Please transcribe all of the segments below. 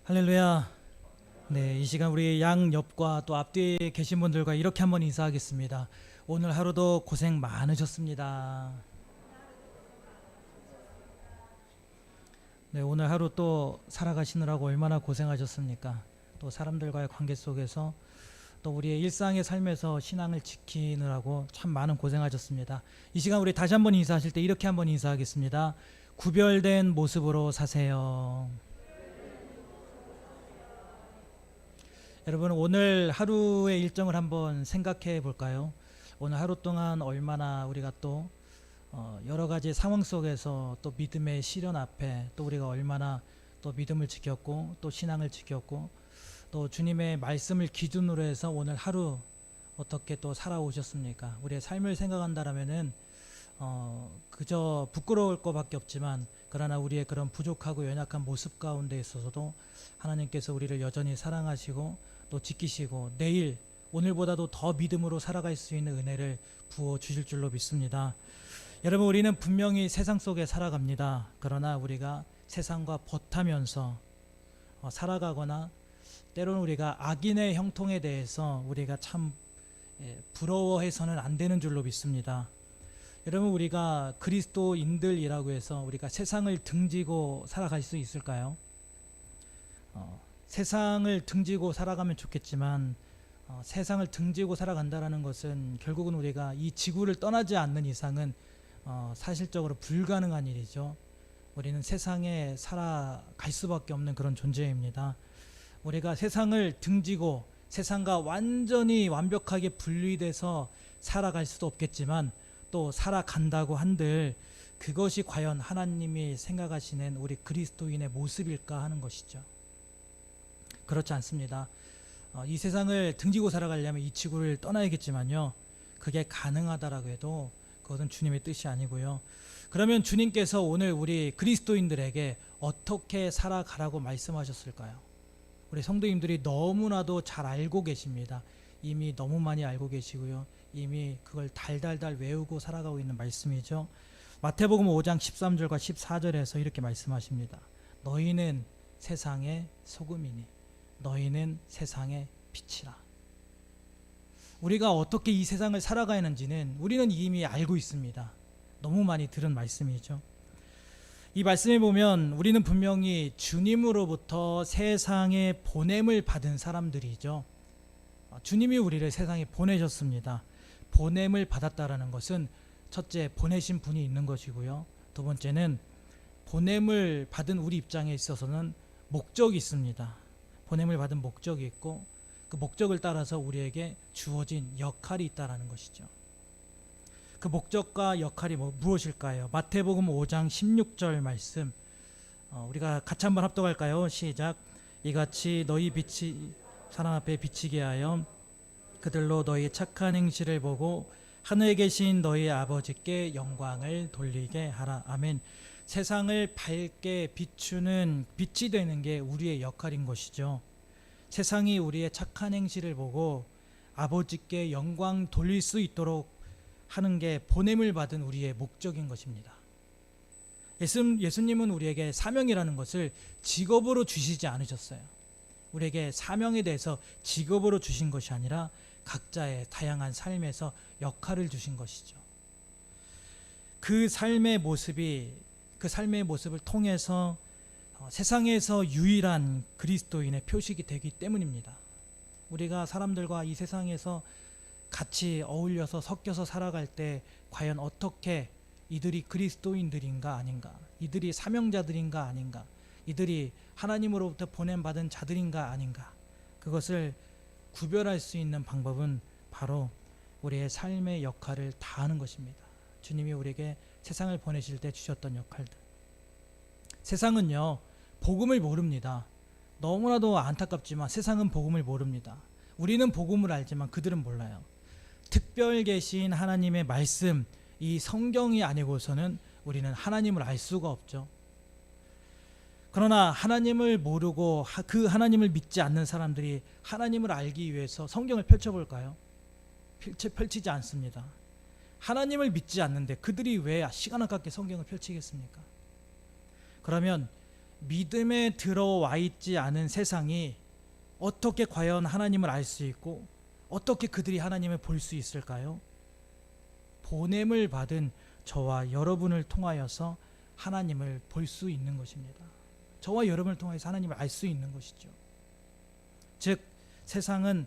할렐루야. 네, 이 시간 우리 양옆과 또 앞뒤에 계신 분들과 이렇게 한번 인사하겠습니다. 오늘 하루도 고생 많으셨습니다. 네, 오늘 하루 또 살아가시느라고 얼마나 고생하셨습니까? 또 사람들과의 관계 속에서 또 우리의 일상의 삶에서 신앙을 지키느라고 참 많은 고생하셨습니다. 이 시간 우리 다시 한번 인사하실 때 이렇게 한번 인사하겠습니다. 구별된 모습으로 사세요. 여러분, 오늘 하루의 일정을 한번 생각해 볼까요? 오늘 하루 동안 얼마나 우리가 또 여러 가지 상황 속에서 또 믿음의 시련 앞에 또 우리가 얼마나 또 믿음을 지켰고 또 신앙을 지켰고 또 주님의 말씀을 기준으로 해서 오늘 하루 어떻게 또 살아오셨습니까? 우리의 삶을 생각한다라면은 그저 부끄러울 것밖에 없지만, 그러나 우리의 그런 부족하고 연약한 모습 가운데 있어서도 하나님께서 우리를 여전히 사랑하시고 또 지키시고 내일 오늘보다도 더 믿음으로 살아갈 수 있는 은혜를 부어 주실 줄로 믿습니다. 여러분, 우리는 분명히 세상 속에 살아갑니다. 그러나 우리가 세상과 벗하면서 살아가거나 때로는 우리가 악인의 형통에 대해서 우리가 참 부러워해서는 안 되는 줄로 믿습니다. 여러분, 우리가 그리스도인들이라고 해서 우리가 세상을 등지고 살아갈 수 있을까요? 세상을 등지고 살아가면 좋겠지만 세상을 등지고 살아간다는 것은 결국은 우리가 이 지구를 떠나지 않는 이상은 사실적으로 불가능한 일이죠. 우리는 세상에 살아갈 수밖에 없는 그런 존재입니다. 우리가 세상을 등지고 세상과 완전히 완벽하게 분리돼서 살아갈 수도 없겠지만 또 살아간다고 한들 그것이 과연 하나님이 생각하시는 우리 그리스도인의 모습일까 하는 것이죠. 그렇지 않습니다. 이 세상을 등지고 살아가려면 이 지구를 떠나야겠지만요, 그게 가능하다라고 해도 그것은 주님의 뜻이 아니고요. 그러면 주님께서 오늘 우리 그리스도인들에게 어떻게 살아가라고 말씀하셨을까요? 우리 성도님들이 너무나도 잘 알고 계십니다. 이미 너무 많이 알고 계시고요, 이미 그걸 달달달 외우고 살아가고 있는 말씀이죠. 마태복음 5장 13절과 14절에서 이렇게 말씀하십니다. 너희는 세상의 소금이니 너희는 세상의 빛이라. 우리가 어떻게 이 세상을 살아가야 하는지는 우리는 이미 알고 있습니다. 너무 많이 들은 말씀이죠. 이 말씀에 보면 우리는 분명히 주님으로부터 세상에 보냄을 받은 사람들이죠. 주님이 우리를 세상에 보내셨습니다. 보냄을 받았다라는 것은 첫째, 보내신 분이 있는 것이고요. 두 번째는 보냄을 받은 우리 입장에 있어서는 목적이 있습니다. 보냄을 받은 목적이 있고 그 목적을 따라서 우리에게 주어진 역할이 있다라는 것이죠. 그 목적과 역할이 무엇일까요? 마태복음 5장 16절 말씀, 우리가 같이 한번 합독할까요? 시작. 이같이 너희 빛이 사람 앞에 비치게 하여 그들로 너희 착한 행실을 보고 하늘에 계신 너희 아버지께 영광을 돌리게 하라. 아멘. 세상을 밝게 비추는 빛이 되는 게 우리의 역할인 것이죠. 세상이 우리의 착한 행실을 보고 아버지께 영광 돌릴 수 있도록 하는 게 보냄을 받은 우리의 목적인 것입니다. 예수님은 우리에게 사명이라는 것을 직업으로 주시지 않으셨어요. 우리에게 사명에 대해서 직업으로 주신 것이 아니라 각자의 다양한 삶에서 역할을 주신 것이죠. 그 삶의 모습을 통해서 세상에서 유일한 그리스도인의 표식이 되기 때문입니다. 우리가 사람들과 이 세상에서 같이 어울려서 섞여서 살아갈 때 과연 어떻게 이들이 그리스도인들인가 아닌가, 이들이 사명자들인가 아닌가, 이들이 하나님으로부터 보냄받은 자들인가 아닌가, 그것을 구별할 수 있는 방법은 바로 우리의 삶의 역할을 다하는 것입니다. 주님이 우리에게 세상을 보내실 때 주셨던 역할들. 세상은요, 복음을 모릅니다. 너무나도 안타깝지만 세상은 복음을 모릅니다. 우리는 복음을 알지만 그들은 몰라요. 특별 계신 하나님의 말씀, 이 성경이 아니고서는 우리는 하나님을 알 수가 없죠. 그러나 하나님을 모르고 그 하나님을 믿지 않는 사람들이 하나님을 알기 위해서 성경을 펼쳐볼까요? 펼치지 않습니다. 하나님을 믿지 않는데 그들이 왜 시간 아깝게 성경을 펼치겠습니까? 그러면 믿음에 들어와 있지 않은 세상이 어떻게 과연 하나님을 알 수 있고 어떻게 그들이 하나님을 볼 수 있을까요? 보냄을 받은 저와 여러분을 통하여서 하나님을 볼 수 있는 것입니다. 저와 여러분을 통해서 하나님을 알 수 있는 것이죠. 즉 세상은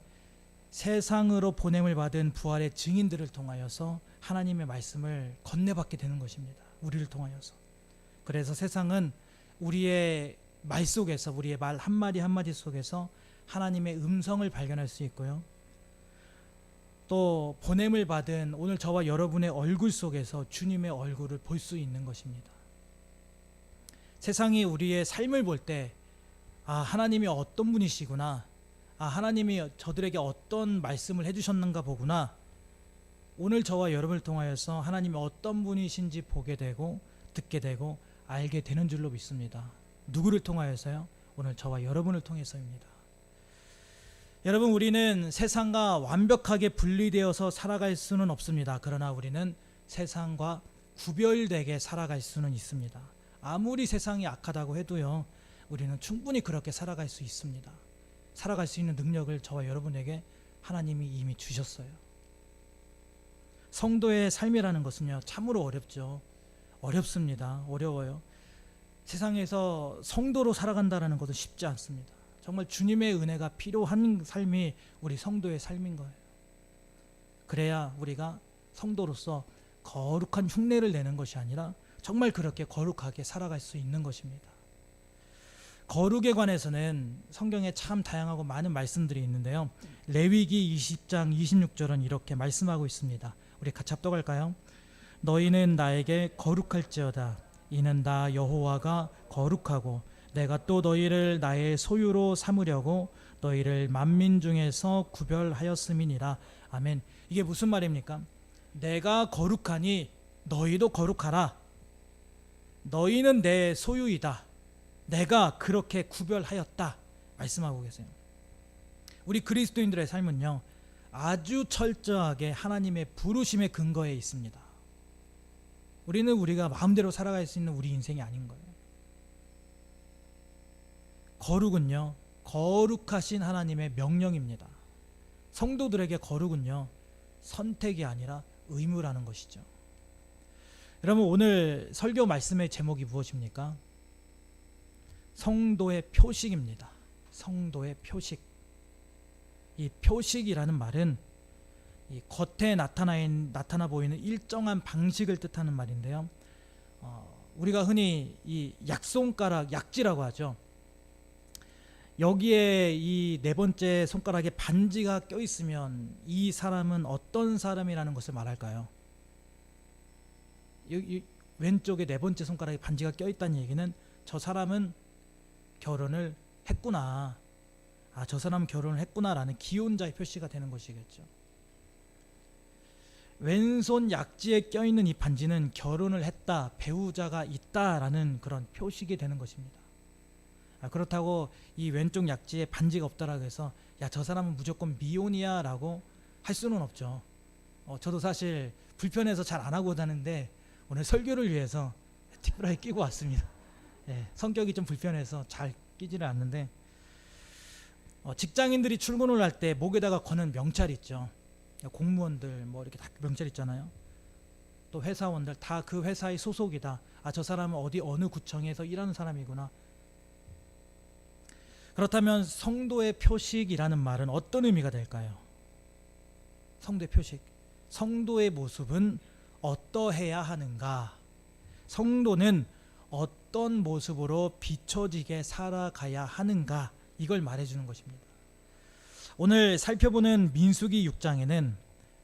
세상으로 보냄을 받은 부활의 증인들을 통하여서 하나님의 말씀을 건네받게 되는 것입니다. 우리를 통하여서. 그래서 세상은 우리의 말 속에서, 우리의 말 한마디 한마디 속에서 하나님의 음성을 발견할 수 있고요. 또 보냄을 받은 오늘 저와 여러분의 얼굴 속에서 주님의 얼굴을 볼 수 있는 것입니다. 세상이 우리의 삶을 볼 때 하나님이 어떤 분이시구나, 하나님이 저들에게 어떤 말씀을 해주셨는가 보구나, 오늘 저와 여러분을 통하여서 하나님이 어떤 분이신지 보게 되고 듣게 되고 알게 되는 줄로 믿습니다. 누구를 통하여서요? 오늘 저와 여러분을 통해서입니다. 여러분, 우리는 세상과 완벽하게 분리되어서 살아갈 수는 없습니다. 그러나 우리는 세상과 구별되게 살아갈 수는 있습니다. 아무리 세상이 악하다고 해도요, 우리는 충분히 그렇게 살아갈 수 있습니다. 살아갈 수 있는 능력을 저와 여러분에게 하나님이 이미 주셨어요. 성도의 삶이라는 것은요, 참으로 어렵죠. 어렵습니다. 어려워요. 세상에서 성도로 살아간다는 것은 쉽지 않습니다. 정말 주님의 은혜가 필요한 삶이 우리 성도의 삶인 거예요. 그래야 우리가 성도로서 거룩한 흉내를 내는 것이 아니라 정말 그렇게 거룩하게 살아갈 수 있는 것입니다. 거룩에 관해서는 성경에 참 다양하고 많은 말씀들이 있는데요. 레위기 20장 26절은 이렇게 말씀하고 있습니다. 우리 같이 합독할까요? 너희는 나에게 거룩할지어다. 이는 나 여호와가 거룩하고 내가 또 너희를 나의 소유로 삼으려고 너희를 만민 중에서 구별하였음이니라. 아멘. 이게 무슨 말입니까? 내가 거룩하니 너희도 거룩하라. 너희는 내 소유이다. 내가 그렇게 구별하였다. 말씀하고 계세요. 우리 그리스도인들의 삶은요, 아주 철저하게 하나님의 부르심의 근거에 있습니다. 우리는 우리가 마음대로 살아갈 수 있는 우리 인생이 아닌 거예요. 거룩은요, 거룩하신 하나님의 명령입니다. 성도들에게 거룩은요, 선택이 아니라 의무라는 것이죠. 여러분, 오늘 설교 말씀의 제목이 무엇입니까? 성도의 표식입니다. 성도의 표식. 이 표식이라는 말은 이 겉에 나타나 보이는 일정한 방식을 뜻하는 말인데요. 우리가 흔히 이 약손가락, 약지라고 하죠. 여기에 이 네 번째 손가락에 반지가 껴 있으면 이 사람은 어떤 사람이라는 것을 말할까요? 이 왼쪽에 네 번째 손가락에 반지가 껴 있다는 얘기는 저 사람은 결혼을 했구나. 저 사람은 결혼을 했구나라는 기혼자의 표시가 되는 것이겠죠. 왼손 약지에 껴있는 이 반지는 결혼을 했다, 배우자가 있다라는 그런 표식이 되는 것입니다. 그렇다고 이 왼쪽 약지에 반지가 없다라고 해서 저 사람은 무조건 미혼이야 라고 할 수는 없죠. 저도 사실 불편해서 잘 안 하고 다니는데 오늘 설교를 위해서 특별하게 끼고 왔습니다. 성격이 좀 불편해서 잘 끼지를 않는데, 직장인들이 출근을 할 때 목에다가 거는 명찰 있죠. 공무원들 뭐 이렇게 다 명찰 있잖아요. 또 회사원들 다 그 회사의 소속이다. 저 사람은 어느 구청에서 일하는 사람이구나. 그렇다면 성도의 표식이라는 말은 어떤 의미가 될까요? 성도의 표식. 성도의 모습은 어떠해야 하는가? 성도는 어떤 모습으로 비춰지게 살아가야 하는가? 이걸 말해주는 것입니다. 오늘 살펴보는 민수기 6장에는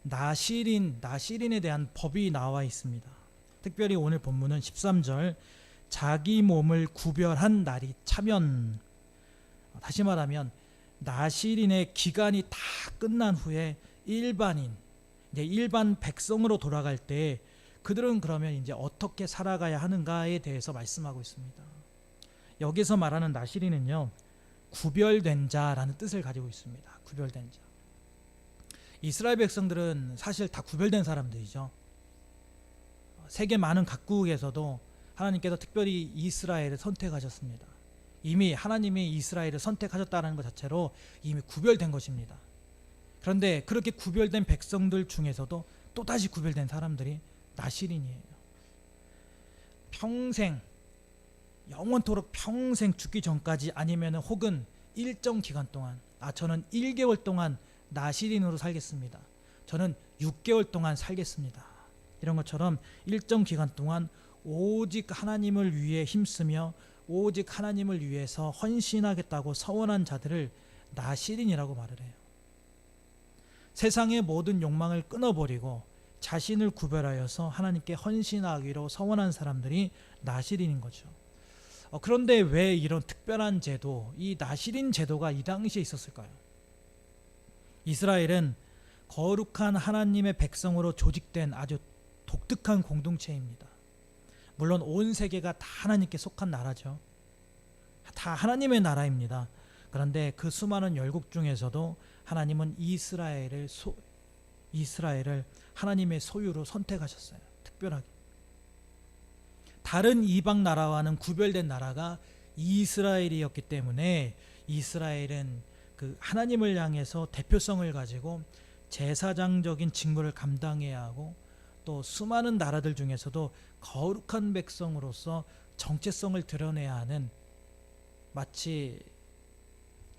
나실인에 대한 법이 나와 있습니다. 특별히 오늘 본문은 13절, 자기 몸을 구별한 날이 차면, 다시 말하면 나실인의 기간이 다 끝난 후에 일반 백성으로 돌아갈 때 그들은 그러면 이제 어떻게 살아가야 하는가에 대해서 말씀하고 있습니다. 여기서 말하는 나실인은요, 구별된 자라는 뜻을 가지고 있습니다. 구별된 자. 이스라엘 백성들은 사실 다 구별된 사람들이죠. 세계 많은 각국에서도 하나님께서 특별히 이스라엘을 선택하셨습니다. 이미 하나님이 이스라엘을 선택하셨다는 것 자체로 이미 구별된 것입니다. 그런데 그렇게 구별된 백성들 중에서도 또다시 구별된 사람들이 나시린이에요. 평생, 영원토록 평생 죽기 전까지, 아니면 혹은 일정 기간 동안, 저는 1개월 동안 나시린으로 살겠습니다, 저는 6개월 동안 살겠습니다, 이런 것처럼 일정 기간 동안 오직 하나님을 위해 힘쓰며 오직 하나님을 위해서 헌신하겠다고 서원한 자들을 나시린이라고 말을 해요. 세상의 모든 욕망을 끊어버리고 자신을 구별하여서 하나님께 헌신하기로 서원한 사람들이 나시린인 거죠. 그런데 왜 이런 특별한 제도, 이 나시린 제도가 이 당시에 있었을까요? 이스라엘은 거룩한 하나님의 백성으로 조직된 아주 독특한 공동체입니다. 물론 온 세계가 다 하나님께 속한 나라죠. 다 하나님의 나라입니다. 그런데 그 수많은 열국 중에서도 하나님은 이스라엘을 하나님의 소유로 선택하셨어요. 특별하게. 다른 이방 나라와는 구별된 나라가 이스라엘이었기 때문에 이스라엘은 그 하나님을 향해서 대표성을 가지고 제사장적인 직무를 감당해야 하고, 또 수많은 나라들 중에서도 거룩한 백성으로서 정체성을 드러내야 하는, 마치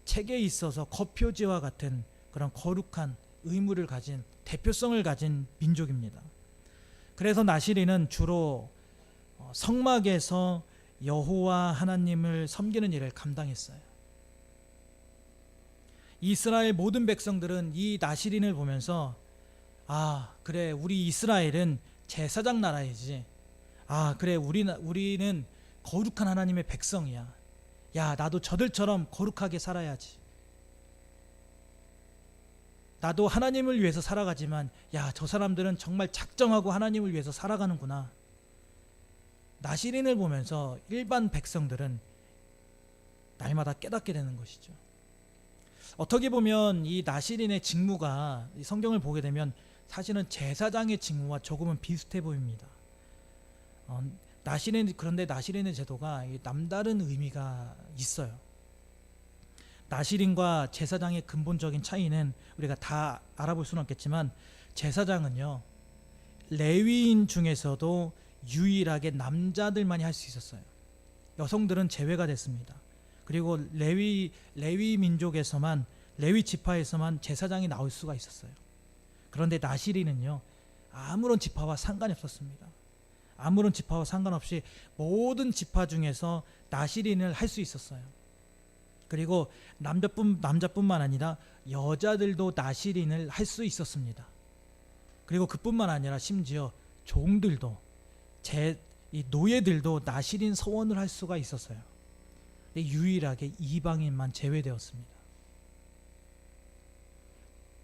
책에 있어서 거표지와 같은 그런 거룩한 의무를 가진, 대표성을 가진 민족입니다. 그래서 나시린은 주로 성막에서 여호와 하나님을 섬기는 일을 감당했어요. 이스라엘 모든 백성들은 이 나시린을 보면서 그래, 우리 이스라엘은 제사장 나라이지, 그래, 우리는 거룩한 하나님의 백성이야, 야, 나도 저들처럼 거룩하게 살아야지, 나도 하나님을 위해서 살아가지만 야, 저 사람들은 정말 작정하고 하나님을 위해서 살아가는구나. 나시린을 보면서 일반 백성들은 날마다 깨닫게 되는 것이죠. 어떻게 보면 이 나시린의 직무가, 이 성경을 보게 되면 사실은 제사장의 직무와 조금은 비슷해 보입니다. 그런데 나시린의 제도가 남다른 의미가 있어요. 나시린과 제사장의 근본적인 차이는 우리가 다 알아볼 수는 없겠지만, 제사장은요, 레위인 중에서도 유일하게 남자들만이 할 수 있었어요. 여성들은 제외가 됐습니다. 그리고 레위 민족에서만, 레위 지파에서만 제사장이 나올 수가 있었어요. 그런데 나시린은요, 아무런 지파와 상관이 없었습니다. 아무런 지파와 상관없이 모든 지파 중에서 나시린을 할 수 있었어요. 그리고 남자뿐만 아니라 여자들도 나시린을 할 수 있었습니다. 그리고 그뿐만 아니라 심지어 종들도, 이 노예들도 나시린 서원을 할 수가 있었어요. 유일하게 이방인만 제외되었습니다.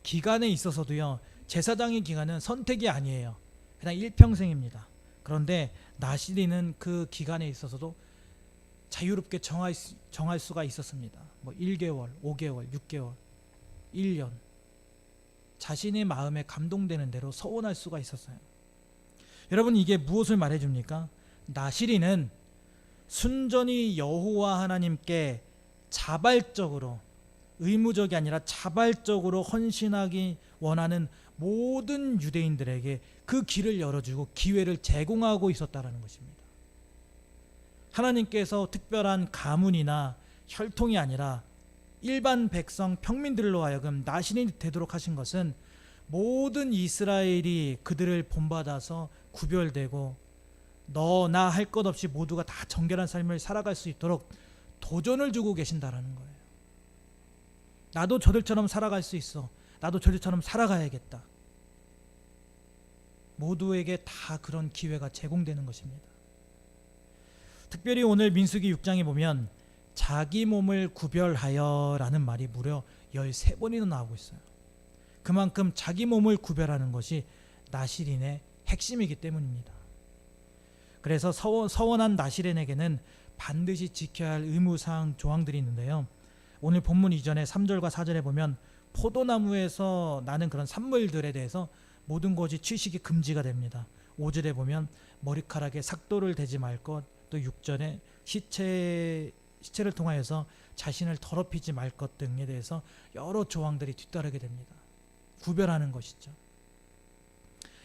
기간에 있어서도요, 제사장의 기간은 선택이 아니에요. 그냥 일평생입니다. 그런데 나시린은 그 기간에 있어서도 자유롭게 정할 수가 있었습니다. 1개월, 5개월, 6개월, 1년, 자신의 마음에 감동되는 대로 서원할 수가 있었어요. 여러분, 이게 무엇을 말해줍니까? 나시린은 순전히 여호와 하나님께 자발적으로, 의무적이 아니라 자발적으로 헌신하기 원하는 모든 유대인들에게 그 길을 열어주고 기회를 제공하고 있었다는 것입니다. 하나님께서 특별한 가문이나 혈통이 아니라 일반 백성, 평민들로 하여금 나시린이 되도록 하신 것은 모든 이스라엘이 그들을 본받아서 구별되고 너 나 할 것 없이 모두가 다 정결한 삶을 살아갈 수 있도록 도전을 주고 계신다라는 거예요. 나도 저들처럼 살아갈 수 있어, 나도 저들처럼 살아가야겠다. 모두에게 다 그런 기회가 제공되는 것입니다. 특별히 오늘 민수기 6장에 보면 자기 몸을 구별하여 라는 말이 무려 13번이나 나오고 있어요. 그만큼 자기 몸을 구별하는 것이 나시린의 핵심이기 때문입니다. 그래서 서원한 나시린에게는 반드시 지켜야 할 의무사항 조항들이 있는데요, 오늘 본문 이전에 3절과 4절에 보면 포도나무에서 나는 그런 산물들에 대해서 모든 것이 취식이 금지가 됩니다. 5절에 보면 머리카락에 삭도를 대지 말 것, 또 6절에 시체에 시체를 통하여서 자신을 더럽히지 말 것 등에 대해서 여러 조항들이 뒤따르게 됩니다. 구별하는 것이죠.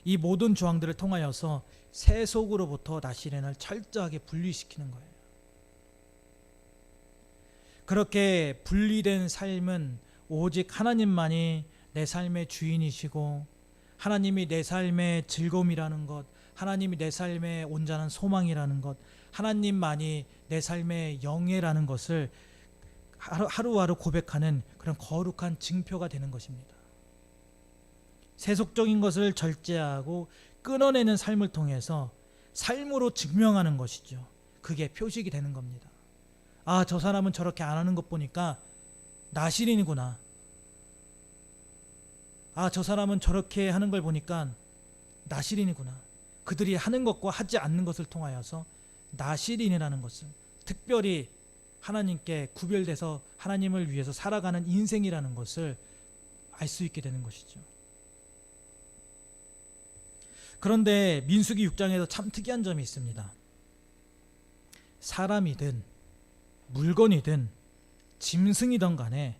이 모든 조항들을 통하여서 세속으로부터 나시렌을 철저하게 분리시키는 거예요. 그렇게 분리된 삶은 오직 하나님만이 내 삶의 주인이시고, 하나님이 내 삶의 즐거움이라는 것, 하나님이 내 삶의 온전한 소망이라는 것, 하나님만이 내 삶의 영예라는 것을 하루하루 고백하는 그런 거룩한 증표가 되는 것입니다. 세속적인 것을 절제하고 끊어내는 삶을 통해서 삶으로 증명하는 것이죠. 그게 표식이 되는 겁니다. 아, 저 사람은 저렇게 안 하는 것 보니까 나시린이구나. 아, 저 사람은 저렇게 하는 걸 보니까 나시린이구나. 그들이 하는 것과 하지 않는 것을 통하여서 나시린이라는 것을, 특별히 하나님께 구별돼서 하나님을 위해서 살아가는 인생이라는 것을 알 수 있게 되는 것이죠. 그런데 민수기 6장에서 참 특이한 점이 있습니다. 사람이든 물건이든 짐승이든 간에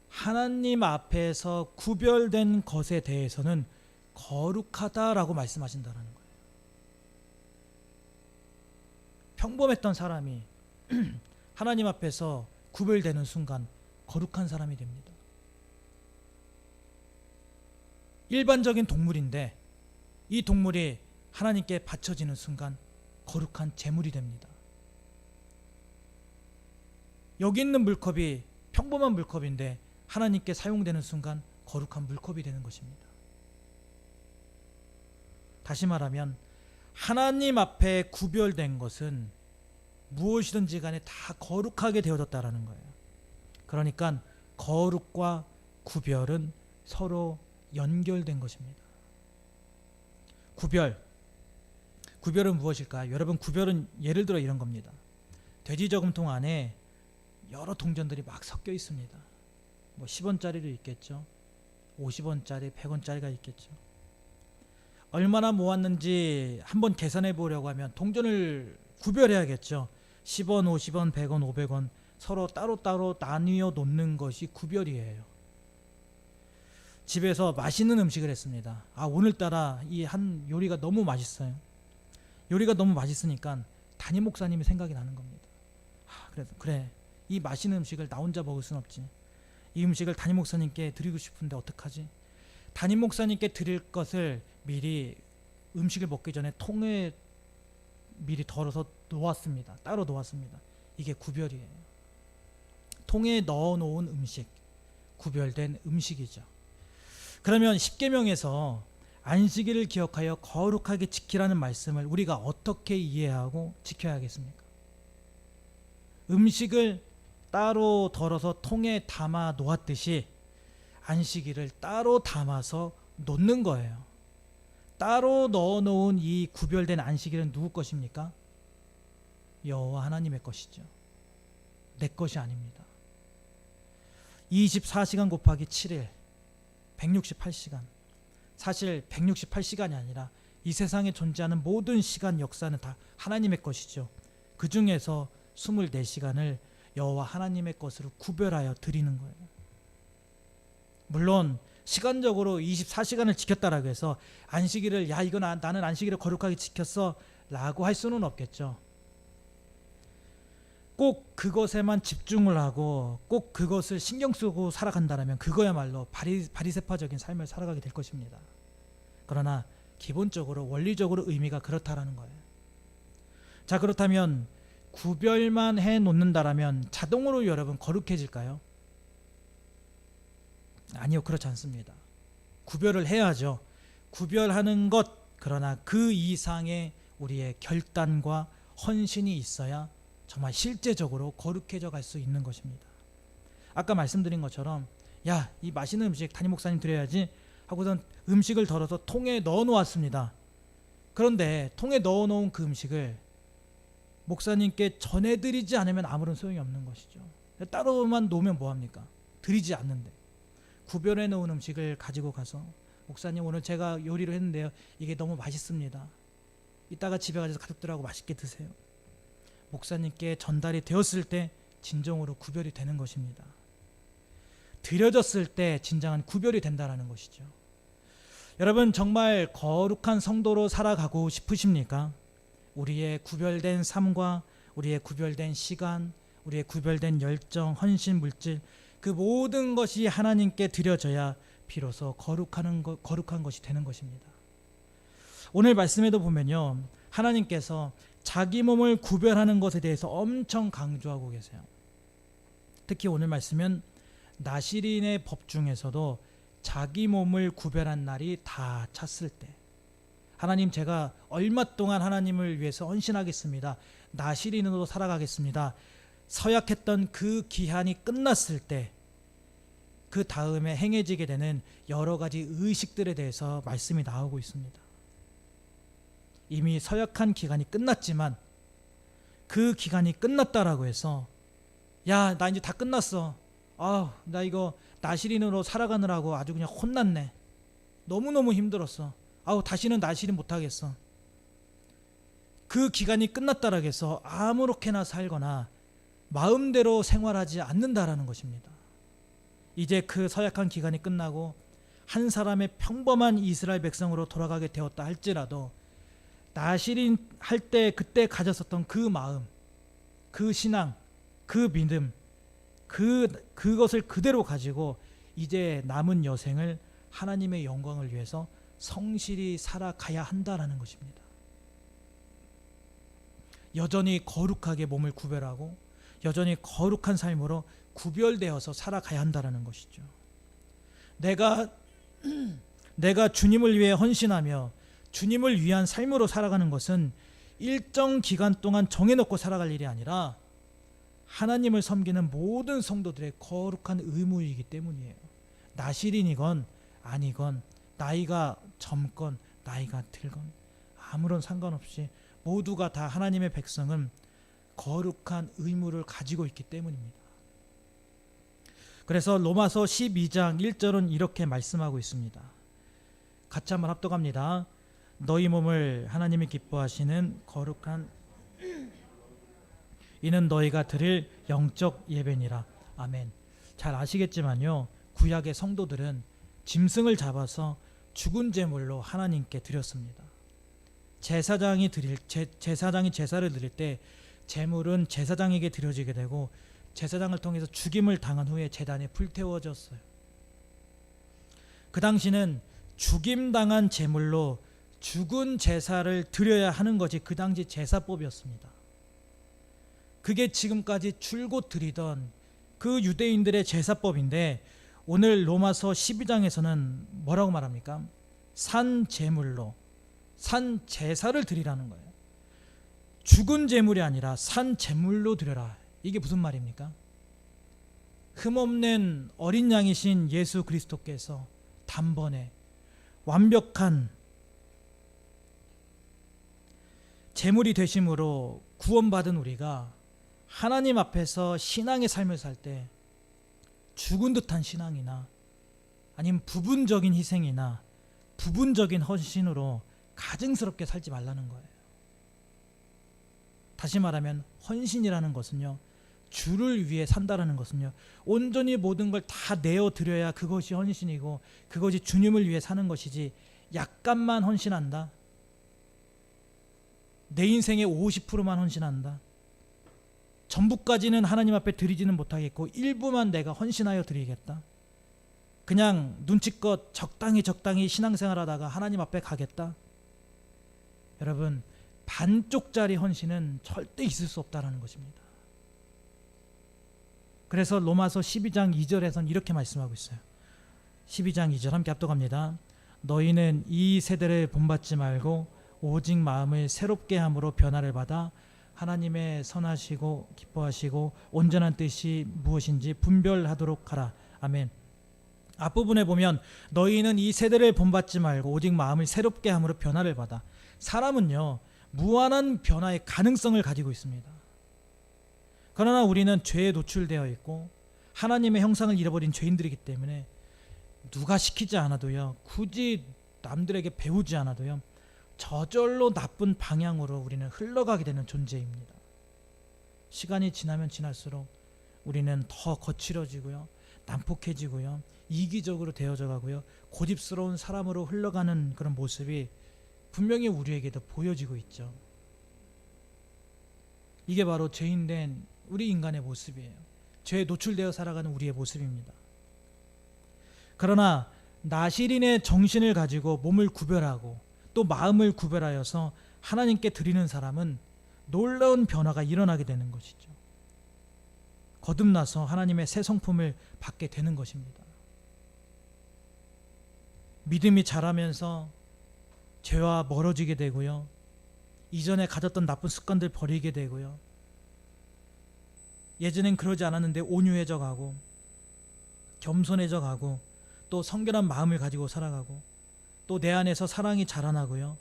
하나님 앞에서 구별된 것에 대해서는 거룩하다라고 말씀하신다는 거예요. 평범했던 사람이 하나님 앞에서 구별되는 순간 거룩한 사람이 됩니다. 일반적인 동물인데 이 동물이 하나님께 바쳐지는 순간 거룩한 제물이 됩니다. 여기 있는 물컵이 평범한 물컵인데 하나님께 사용되는 순간 거룩한 물컵이 되는 것입니다. 다시 말하면 하나님 앞에 구별된 것은 무엇이든지 간에 다 거룩하게 되어졌다라는 거예요. 그러니까 거룩과 구별은 서로 연결된 것입니다. 구별은 무엇일까요? 여러분, 구별은 예를 들어 이런 겁니다. 돼지 저금통 안에 여러 동전들이 막 섞여 있습니다. 뭐 10원짜리도 있겠죠. 50원짜리, 100원짜리가 있겠죠. 얼마나 모았는지 한번 계산해 보려고 하면 동전을 구별해야겠죠. 10원, 50원, 100원, 500원 서로 따로따로 나뉘어 놓는 것이 구별이에요. 집에서 맛있는 음식을 했습니다. 아, 오늘따라 이 한 요리가 너무 맛있어요. 요리가 너무 맛있으니까 담임 목사님이 생각이 나는 겁니다. 그래, 이 맛있는 음식을 나 혼자 먹을 순 없지. 이 음식을 담임 목사님께 드리고 싶은데 어떡하지? 담임 목사님께 드릴 것을 미리 음식을 먹기 전에 통에 미리 덜어서 놓았습니다. 따로 놓았습니다. 이게 구별이에요. 통에 넣어 놓은 음식, 구별된 음식이죠. 그러면 십계명에서 안식일을 기억하여 거룩하게 지키라는 말씀을 우리가 어떻게 이해하고 지켜야겠습니까? 음식을 따로 덜어서 통에 담아 놓았듯이 안식일을 따로 담아서 놓는 거예요. 따로 넣어 놓은 이 구별된 안식일은 누구 것입니까? 여호와 하나님의 것이죠. 내 것이 아닙니다. 24시간 곱하기 7일 168시간. 사실 168시간이 아니라 이 세상에 존재하는 모든 시간 역사는 다 하나님의 것이죠. 그 중에서 24시간을 여호와 하나님의 것으로 구별하여 드리는 거예요. 물론 시간적으로 24시간을 지켰다라고 해서 안식일을 나는 안식일을 거룩하게 지켰어 라고 할 수는 없겠죠. 꼭 그것에만 집중을 하고 꼭 그것을 신경 쓰고 살아간다면 그거야말로 바리새파적인 삶을 살아가게 될 것입니다. 그러나 기본적으로 원리적으로 의미가 그렇다라는 거예요. 자, 그렇다면 구별만 해 놓는다라면 자동으로 여러분 거룩해질까요? 아니요, 그렇지 않습니다. 구별을 해야죠. 구별하는 것, 그러나 그 이상의 우리의 결단과 헌신이 있어야 정말 실제적으로 거룩해져 갈 수 있는 것입니다. 아까 말씀드린 것처럼 야, 이 맛있는 음식 담임 목사님 드려야지 하고선 음식을 덜어서 통에 넣어 놓았습니다. 그런데 통에 넣어 놓은 그 음식을 목사님께 전해드리지 않으면 아무런 소용이 없는 것이죠. 따로만 놓으면 뭐합니까? 드리지 않는데. 구별해 놓은 음식을 가지고 가서 목사님, 오늘 제가 요리를 했는데요, 이게 너무 맛있습니다. 이따가 집에 가서 가족들하고 맛있게 드세요. 목사님께 전달이 되었을 때 진정으로 구별이 되는 것입니다. 드려졌을 때 진정한 구별이 된다는 것이죠. 여러분, 정말 거룩한 성도로 살아가고 싶으십니까? 우리의 구별된 삶과 우리의 구별된 시간, 우리의 구별된 열정, 헌신, 물질, 그 모든 것이 하나님께 드려져야 비로소 거룩한 것이 되는 것입니다. 오늘 말씀에도 보면요, 하나님께서 자기 몸을 구별하는 것에 대해서 엄청 강조하고 계세요. 특히 오늘 말씀은 나시린의 법 중에서도 자기 몸을 구별한 날이 다 찼을 때, 하나님, 제가 얼마 동안 하나님을 위해서 헌신하겠습니다, 나시린으로 살아가겠습니다, 서약했던 그 기한이 끝났을 때 그 다음에 행해지게 되는 여러 가지 의식들에 대해서 말씀이 나오고 있습니다. 이미 서약한 기간이 끝났지만 그 기간이 끝났다라고 해서 야, 나 이제 다 끝났어, 나 이거 나시린으로 살아가느라고 아주 그냥 혼났네, 너무너무 힘들었어, 다시는 나시린 못하겠어, 그 기간이 끝났다라고 해서 아무렇게나 살거나 마음대로 생활하지 않는다라는 것입니다. 이제 그 서약한 기간이 끝나고 한 사람의 평범한 이스라엘 백성으로 돌아가게 되었다 할지라도 나시린 할 때 그때 가졌었던 그 마음, 그 신앙, 그 믿음, 그것을 그대로 가지고 이제 남은 여생을 하나님의 영광을 위해서 성실히 살아가야 한다라는 것입니다. 여전히 거룩하게 몸을 구별하고 여전히 거룩한 삶으로 구별되어서 살아가야 한다는 것이죠. 내가 주님을 위해 헌신하며 주님을 위한 삶으로 살아가는 것은 일정 기간 동안 정해놓고 살아갈 일이 아니라 하나님을 섬기는 모든 성도들의 거룩한 의무이기 때문이에요. 나시린이건 아니건, 나이가 젊건 나이가 들건 아무런 상관없이 모두가 다 하나님의 백성은 거룩한 의무를 가지고 있기 때문입니다. 그래서 로마서 12장 1절은 이렇게 말씀하고 있습니다. 같이 한번 합독합니다. 너희 몸을 하나님이 기뻐하시는 거룩한 이는 너희가 드릴 영적 예배니라. 아멘. 잘 아시겠지만요, 구약의 성도들은 짐승을 잡아서 죽은 제물로 하나님께 드렸습니다. 제사장이 제사를 드릴 때 제물은 제사장에게 드려지게 되고 제사장을 통해서 죽임을 당한 후에 제단에 불태워졌어요. 그 당시는 죽임당한 제물로 죽은 제사를 드려야 하는 것이 그 당시 제사법이었습니다. 그게 지금까지 줄곧 드리던 그 유대인들의 제사법인데 오늘 로마서 12장에서는 뭐라고 말합니까? 산 제물로, 산 제사를 드리라는 거예요. 죽은 제물이 아니라 산 제물로 드려라. 이게 무슨 말입니까? 흠없는 어린 양이신 예수 그리스도께서 단번에 완벽한 제물이 되심으로 구원받은 우리가 하나님 앞에서 신앙의 삶을 살 때 죽은 듯한 신앙이나 아니면 부분적인 희생이나 부분적인 헌신으로 가증스럽게 살지 말라는 거예요. 다시 말하면 헌신이라는 것은요, 주를 위해 산다라는 것은요, 온전히 모든 걸 다 내어드려야 그것이 헌신이고 그것이 주님을 위해 사는 것이지, 약간만 헌신한다, 내 인생의 50%만 헌신한다, 전부까지는 하나님 앞에 드리지는 못하겠고 일부만 내가 헌신하여 드리겠다, 그냥 눈치껏 적당히 신앙생활하다가 하나님 앞에 가겠다. 여러분, 반쪽짜리 헌신은 절대 있을 수 없다는 것입니다. 그래서 로마서 12장 2절에서는 이렇게 말씀하고 있어요. 12장 2절 함께 합독합니다. 너희는 이 세대를 본받지 말고 오직 마음을 새롭게 함으로 변화를 받아 하나님의 선하시고 기뻐하시고 온전한 뜻이 무엇인지 분별하도록 하라. 아멘. 앞부분에 보면 너희는 이 세대를 본받지 말고 오직 마음을 새롭게 함으로 변화를 받아. 사람은요, 무한한 변화의 가능성을 가지고 있습니다. 그러나 우리는 죄에 노출되어 있고 하나님의 형상을 잃어버린 죄인들이기 때문에 누가 시키지 않아도요, 굳이 남들에게 배우지 않아도요, 저절로 나쁜 방향으로 우리는 흘러가게 되는 존재입니다. 시간이 지나면 지날수록 우리는 더 거칠어지고요, 난폭해지고요, 이기적으로 되어져 가고요, 고집스러운 사람으로 흘러가는 그런 모습이 분명히 우리에게도 보여지고 있죠. 이게 바로 죄인된 우리 인간의 모습이에요. 죄에 노출되어 살아가는 우리의 모습입니다. 그러나 나실인의 정신을 가지고 몸을 구별하고 또 마음을 구별하여서 하나님께 드리는 사람은 놀라운 변화가 일어나게 되는 것이죠. 거듭나서 하나님의 새 성품을 받게 되는 것입니다. 믿음이 자라면서 죄와 멀어지게 되고요, 이전에 가졌던 나쁜 습관들 버리게 되고요, 예전엔 그러지 않았는데 온유해져 가고 겸손해져 가고 또 성결한 마음을 가지고 살아가고 또 내 안에서 사랑이 자라나고요,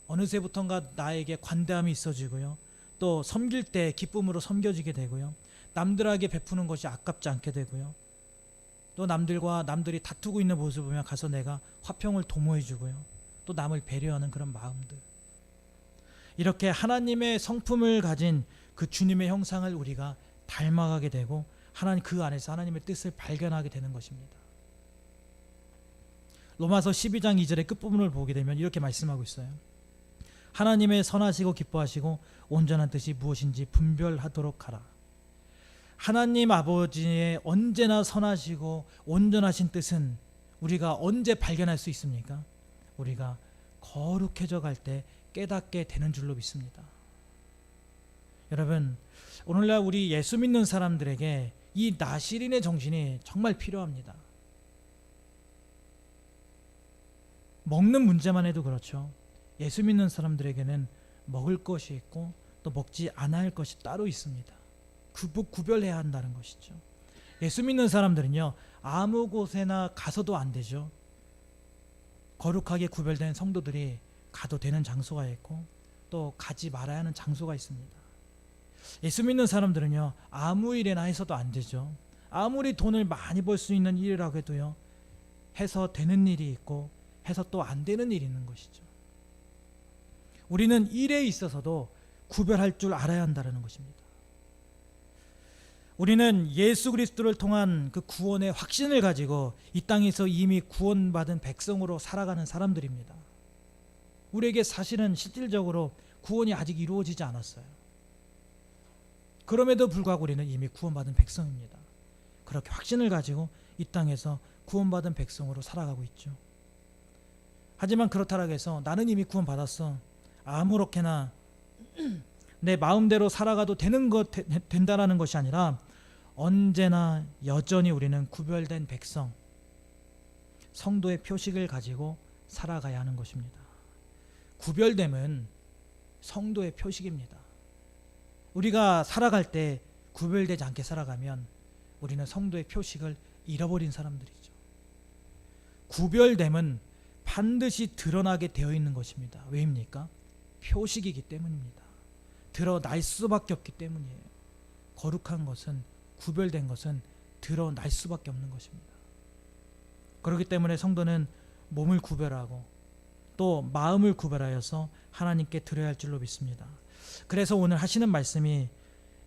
어느새부턴가 나에게 관대함이 있어지고요, 또 섬길 때 기쁨으로 섬겨지게 되고요, 남들에게 베푸는 것이 아깝지 않게 되고요, 또 남들이 다투고 있는 모습을 보면 가서 내가 화평을 도모해 주고요, 또 남을 배려하는 그런 마음들, 이렇게 하나님의 성품을 가진 그 주님의 형상을 우리가 닮아가게 되고 하나님 그 안에서 하나님의 뜻을 발견하게 되는 것입니다. 로마서 12장 2절의 끝부분을 보게 되면 이렇게 말씀하고 있어요. 하나님의 선하시고 기뻐하시고 온전한 뜻이 무엇인지 분별하도록 하라. 하나님 아버지의 언제나 선하시고 온전하신 뜻은 우리가 언제 발견할 수 있습니까? 우리가 거룩해져 갈 때 깨닫게 되는 줄로 믿습니다. 여러분, 오늘날 우리 예수 믿는 사람들에게 이 나실인의 정신이 정말 필요합니다. 먹는 문제만 해도 그렇죠. 예수 믿는 사람들에게는 먹을 것이 있고 또 먹지 않아야 할 것이 따로 있습니다. 구별해야 한다는 것이죠. 예수 믿는 사람들은요, 아무 곳에나 가서도 안 되죠. 거룩하게 구별된 성도들이 가도 되는 장소가 있고 또 가지 말아야 하는 장소가 있습니다. 예수 믿는 사람들은요, 아무 일이나 해서도 안 되죠. 아무리 돈을 많이 벌 수 있는 일이라고 해도요, 해서 되는 일이 있고 해서 또 안 되는 일이 있는 것이죠. 우리는 일에 있어서도 구별할 줄 알아야 한다는 것입니다. 우리는 예수 그리스도를 통한 그 구원의 확신을 가지고 이 땅에서 이미 구원받은 백성으로 살아가는 사람들입니다. 우리에게 사실은 실질적으로 구원이 아직 이루어지지 않았어요. 그럼에도 불구하고 우리는 이미 구원받은 백성입니다. 그렇게 확신을 가지고 이 땅에서 구원받은 백성으로 살아가고 있죠. 하지만 그렇다고 해서 나는 이미 구원받았어, 아무렇게나 내 마음대로 살아가도 된다라는 것이 아니라 언제나 여전히 우리는 구별된 백성, 성도의 표식을 가지고 살아가야 하는 것입니다. 구별됨은 성도의 표식입니다. 우리가 살아갈 때 구별되지 않게 살아가면 우리는 성도의 표식을 잃어버린 사람들이죠. 구별됨은 반드시 드러나게 되어 있는 것입니다. 왜입니까? 표식이기 때문입니다. 드러날 수밖에 없기 때문이에요. 거룩한 것은, 구별된 것은 드러날 수밖에 없는 것입니다. 그렇기 때문에 성도는 몸을 구별하고 또 마음을 구별하여서 하나님께 드려야 할 줄로 믿습니다. 그래서 오늘 하시는 말씀이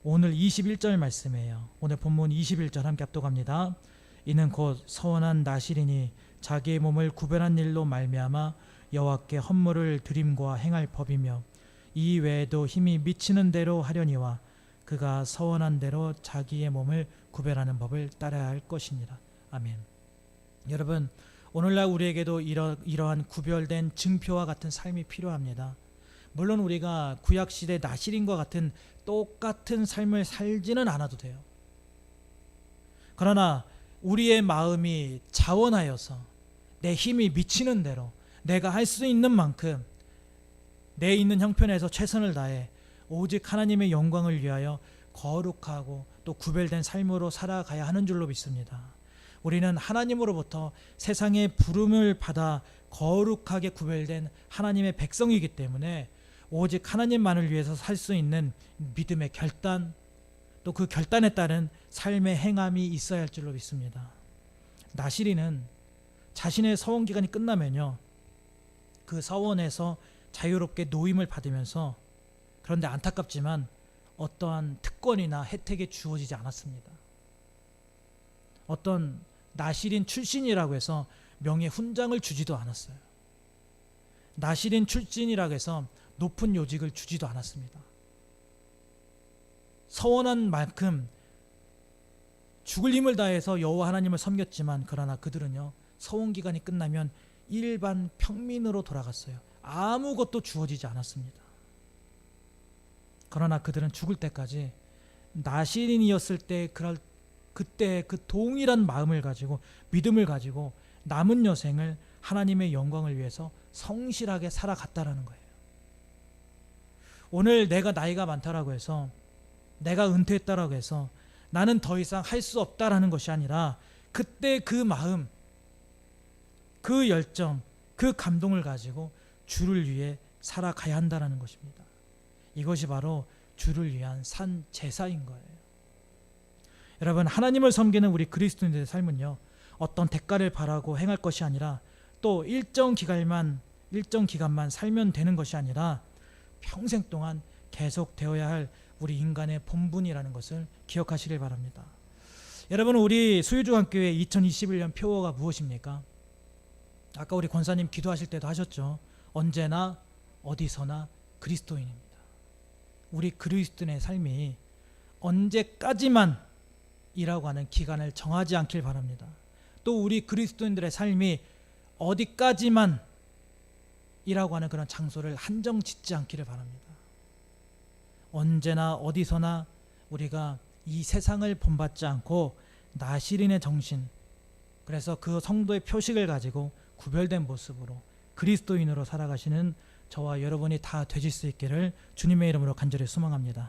오늘 21절 말씀이에요. 오늘 본문 21절 함께 합독합니다. 이는 곧 서원한 나실이니 자기의 몸을 구별한 일로 말미암아 여호와께 헌물을 드림과 행할 법이며 이 외에도 힘이 미치는 대로 하려니와 그가 서원한 대로 자기의 몸을 구별하는 법을 따라야 할 것이니라. 아멘. 여러분, 오늘날 우리에게도 이러한 구별된 증표와 같은 삶이 필요합니다. 물론 우리가 구약시대 나실인과 같은 똑같은 삶을 살지는 않아도 돼요. 그러나 우리의 마음이 자원하여서 내 힘이 미치는 대로 내가 할 수 있는 만큼 내 있는 형편에서 최선을 다해 오직 하나님의 영광을 위하여 거룩하고 또 구별된 삶으로 살아가야 하는 줄로 믿습니다. 우리는 하나님으로부터 세상의 부름을 받아 거룩하게 구별된 하나님의 백성이기 때문에 오직 하나님만을 위해서 살 수 있는 믿음의 결단, 또 그 결단에 따른 삶의 행함이 있어야 할 줄로 믿습니다. 나실인은 자신의 서원 기간이 끝나면요, 그 서원에서 자유롭게 노임을 받으면서, 그런데 안타깝지만 어떠한 특권이나 혜택이 주어지지 않았습니다. 어떤 나시린 출신이라고 해서 명예 훈장을 주지도 않았어요. 나시린 출신이라고 해서 높은 요직을 주지도 않았습니다. 서원한 만큼 죽을 힘을 다해서 여호와 하나님을 섬겼지만 그러나 그들은요, 서원 기간이 끝나면 일반 평민으로 돌아갔어요. 아무것도 주어지지 않았습니다. 그러나 그들은 죽을 때까지 나시린이었을 때 그때 그 동일한 마음을 가지고, 믿음을 가지고 남은 여생을 하나님의 영광을 위해서 성실하게 살아갔다라는 거예요. 오늘 내가 나이가 많다라고 해서, 내가 은퇴했다라고 해서 나는 더 이상 할 수 없다라는 것이 아니라, 그때 그 마음, 그 열정, 그 감동을 가지고 주를 위해 살아가야 한다라는 것입니다. 이것이 바로 주를 위한 산 제사인 거예요. 여러분, 하나님을 섬기는 우리 그리스도인들의 삶은요, 어떤 대가를 바라고 행할 것이 아니라, 또 일정 기간만 살면 되는 것이 아니라 평생 동안 계속 되어야 할 우리 인간의 본분이라는 것을 기억하시길 바랍니다. 여러분, 우리 수유주간교회 2021년 표어가 무엇입니까? 아까 우리 권사님 기도하실 때도 하셨죠. 언제나 어디서나 그리스도인입니다. 우리 그리스도인의 삶이 언제까지만 이라고 하는 기간을 정하지 않길 바랍니다. 또 우리 그리스도인들의 삶이 어디까지만 이라고 하는 그런 장소를 한정 짓지 않기를 바랍니다. 언제나 어디서나 우리가 이 세상을 본받지 않고 나시린의 정신, 그래서 그 성도의 표식을 가지고 구별된 모습으로 그리스도인으로 살아가시는 저와 여러분이 다 되실 수 있기를 주님의 이름으로 간절히 소망합니다.